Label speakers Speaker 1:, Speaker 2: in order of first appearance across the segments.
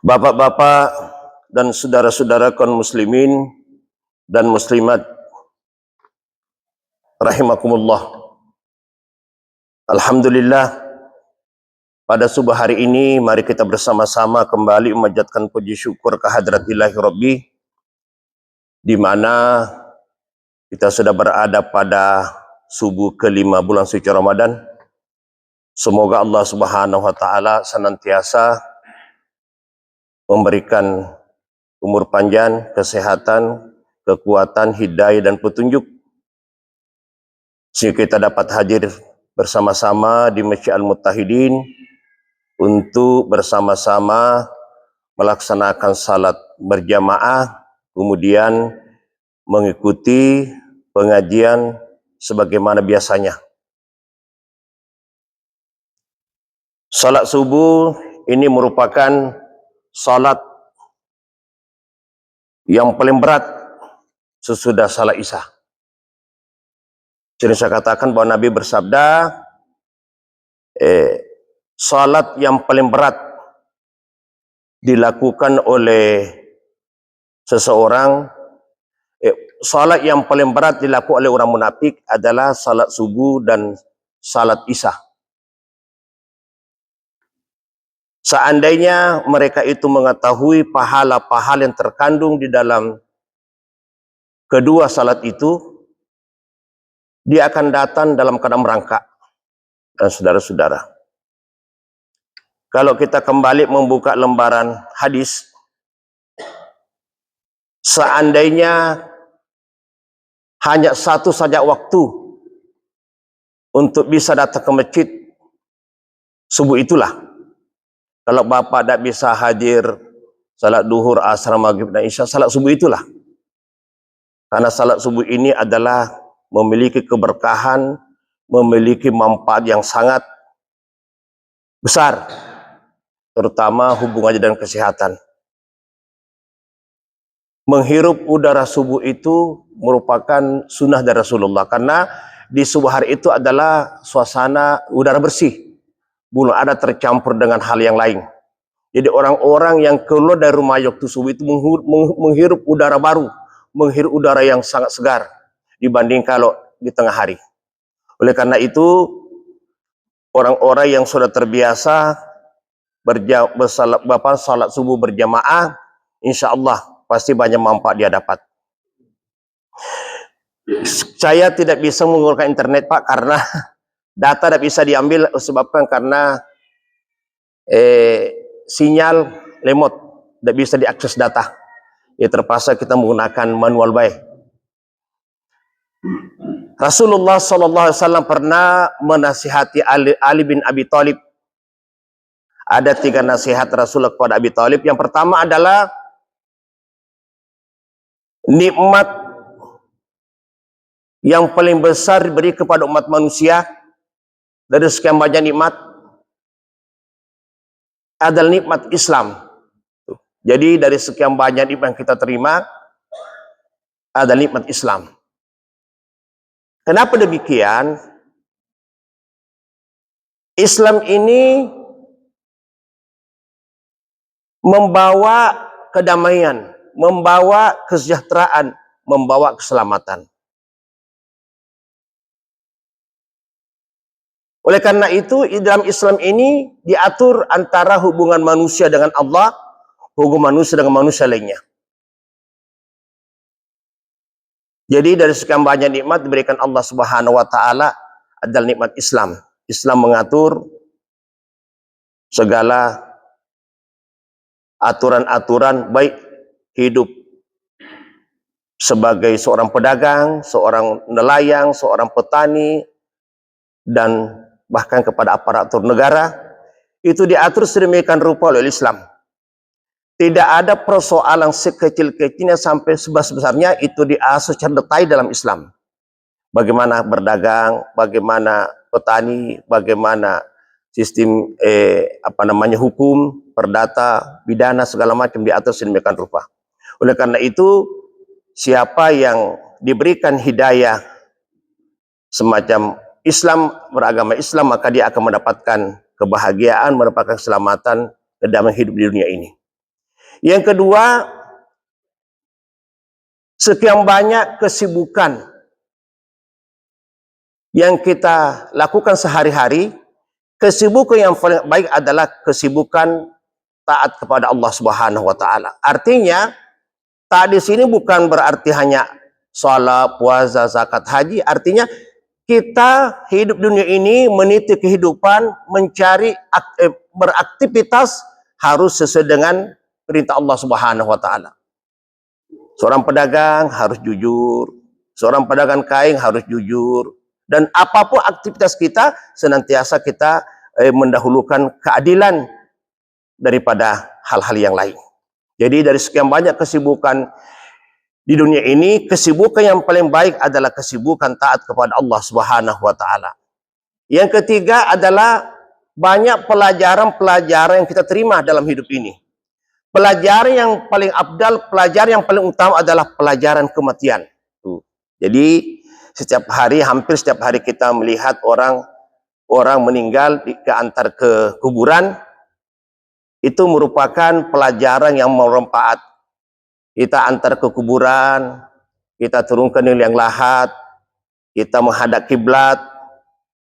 Speaker 1: Bapak-bapak dan saudara-saudara kaum muslimin dan muslimat rahimakumullah. Alhamdulillah, pada subuh hari ini mari kita bersama-sama kembali memanjatkan puji syukur kehadrat Ilahi Rabbi, di mana kita sudah berada pada subuh kelima bulan suci Ramadan. Semoga Allah Subhanahu wa taala senantiasa memberikan umur panjang, kesehatan, kekuatan, hidayah dan petunjuk sehingga kita dapat hadir bersama-sama di Masjid Al-Muttahidin untuk bersama-sama melaksanakan salat berjamaah, kemudian mengikuti pengajian sebagaimana biasanya. Salat subuh ini merupakan salat yang paling berat sesudah salat Isya. Jadi saya katakan bahwa Nabi bersabda, salat yang paling berat dilakukan oleh seseorang, salat yang paling berat dilakukan oleh orang munafik adalah salat subuh dan salat Isya. Seandainya mereka itu mengetahui pahala-pahala yang terkandung di dalam kedua salat itu, dia akan datang dalam keadaan merangkak. Dan saudara-saudara, kalau kita kembali membuka lembaran hadis, seandainya hanya satu saja waktu untuk bisa datang ke masjid, subuh itulah. Kalau bapak tidak bisa hadir salat duhur, asar, maghrib dan isya, salat subuh itulah. Karena salat subuh ini adalah memiliki keberkahan, memiliki manfaat yang sangat besar, terutama hubungannya dengan kesehatan. Menghirup udara subuh itu merupakan sunnah dari Rasulullah, karena di subuh hari itu adalah suasana udara bersih, belum ada tercampur dengan hal yang lain. Jadi orang-orang yang keluar dari rumah waktu subuh itu menghirup udara baru, menghirup udara yang sangat segar dibanding kalau di tengah hari. Oleh karena itu, orang-orang yang sudah terbiasa salat subuh berjamaah, insya Allah pasti banyak manfaat dia dapat. Saya tidak bisa menggunakan internet, Pak, karena data tidak bisa diambil, sebabkan karena sinyal lemot, tidak bisa diakses data. Ya terpaksa kita menggunakan manual baik. Rasulullah SAW pernah menasihati Ali bin Abi Thalib. Ada 3 nasihat Rasulullah kepada Abi Thalib. Yang pertama adalah nikmat yang paling besar diberi kepada umat manusia dari sekian banyak nikmat adalah nikmat Islam. Jadi dari sekian banyak nikmat yang kita terima ada nikmat Islam. Kenapa demikian? Islam ini membawa kedamaian, membawa kesejahteraan, membawa keselamatan. Oleh karena itu, dalam Islam ini diatur antara hubungan manusia dengan Allah, hubungan manusia dengan manusia lainnya. Jadi dari sekian banyak nikmat diberikan Allah Subhanahu wa taala adalah nikmat Islam. Islam mengatur segala aturan-aturan baik hidup sebagai seorang pedagang, seorang nelayan, seorang petani, dan bahkan kepada aparatur negara, itu diatur sedemikian rupa oleh Islam. Tidak ada persoalan sekecil-kecilnya sampai sebesar-besarnya itu diatur secara detail dalam Islam. Bagaimana berdagang, bagaimana petani, bagaimana sistem hukum, perdata, pidana, segala macam diatur sedemikian rupa. Oleh karena itu, siapa yang diberikan hidayah semacam Islam, beragama Islam, maka dia akan mendapatkan kebahagiaan, mendapatkan keselamatan, dan dalam hidup di dunia ini. Yang kedua, sekian banyak kesibukan yang kita lakukan sehari-hari, kesibukan yang paling baik adalah kesibukan taat kepada Allah Subhanahu wa taala. Artinya, taat di sini bukan berarti hanya salat, puasa, zakat, haji. Artinya kita hidup dunia ini meniti kehidupan, mencari beraktivitas harus sesuai dengan perintah Allah Subhanahu wa taala. Seorang pedagang harus jujur, seorang pedagang kain harus jujur, dan apapun aktivitas kita senantiasa kita mendahulukan keadilan daripada hal-hal yang lain. Jadi dari sekian banyak kesibukan di dunia ini, kesibukan yang paling baik adalah kesibukan taat kepada Allah Subhanahu wa taala. Yang ketiga adalah banyak pelajaran-pelajaran yang kita terima dalam hidup ini. Pelajaran yang paling abdal, pelajaran yang paling utama adalah pelajaran kematian. Jadi setiap hari, hampir setiap hari kita melihat orang meninggal diantar ke kuburan. Itu merupakan pelajaran yang bermanfaat. Kita antar ke kuburan, kita turunkan di liang lahat, kita menghadap kiblat,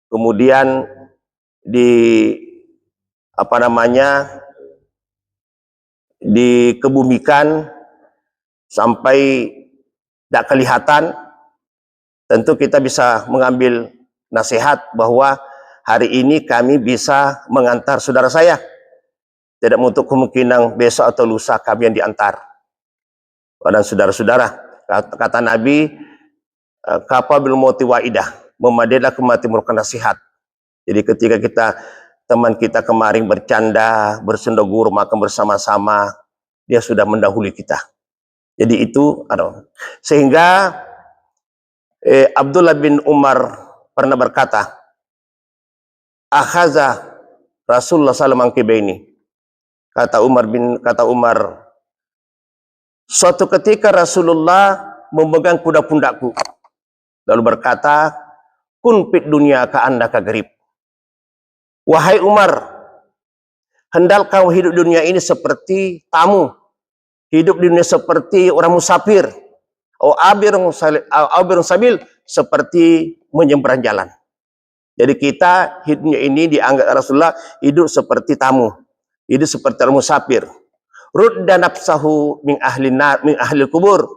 Speaker 1: kemudian dikebumikan sampai tidak kelihatan. Tentu kita bisa mengambil nasihat bahwa hari ini kami bisa mengantar saudara saya. Tidak untuk kemungkinan besok atau lusa kami yang diantar. Dan saudara-saudara, kata Nabi, kafa bil mauti waidah, memadailah kematian merupakan nasihat. Jadi ketika teman kita kemarin bercanda, bersendagur, makan bersama-sama, dia sudah mendahului kita. Jadi itu, sehingga Abdullah bin Umar pernah berkata, akhaza Rasulullah sallallahu alaihi wasallam. Kata Umar, suatu ketika Rasulullah memegang pundak-pundakku, lalu berkata, kun fid dunya ka'annaka garib. Wahai Umar, hendal kau hidup dunia ini seperti tamu, hidup dunia seperti orang musafir, abirun sabil, seperti menyeberang jalan. Jadi kita hidupnya ini dianggap Rasulullah hidup seperti tamu, hidup seperti orang musafir. Rudda nafsahu min ahli kubur.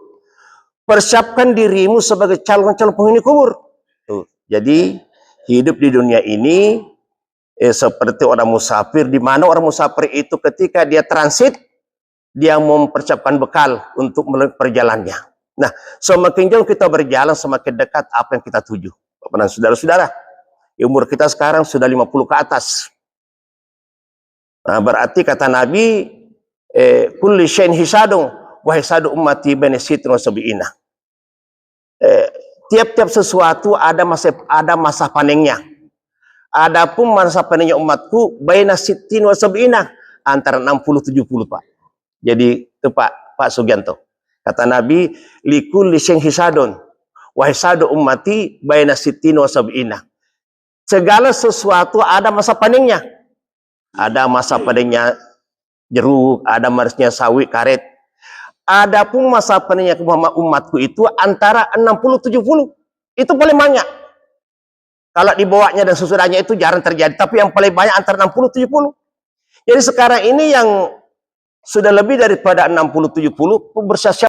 Speaker 1: Persiapkan dirimu sebagai calon-calon penghuni kubur. Jadi hidup di dunia ini seperti orang musafir, di mana orang musafir itu ketika dia transit, dia mempersiapkan bekal untuk melalui perjalanannya. Nah, semakin jauh kita berjalan, semakin dekat apa yang kita tuju. Bapak dan saudara-saudara, umur kita sekarang sudah 50 ke atas. Nah, berarti kata Nabi, kulli syai'in hisadun wa hisadu ummati baina sittin wa sab'ina. Tiap-tiap sesuatu ada masa panennya. Adapun masa panennya umatku baina sittin wa sab'ina, antara 60 70, Pak. Jadi itu Pak Sugianto. Kata Nabi, likulli syai'in hisadun wa hisadu ummati baina sittin wa sab'ina. Segala sesuatu ada masa panennya. Ada masa panennya jeruk, ada masanya sawit, karet. Adapun masa panennya umatku itu antara 60-70. Itu paling banyak. Kalau dibawanya dan sesudahnya itu jarang terjadi, tapi yang paling banyak antara 60-70. Jadi sekarang ini yang sudah lebih daripada 60-70 bersiap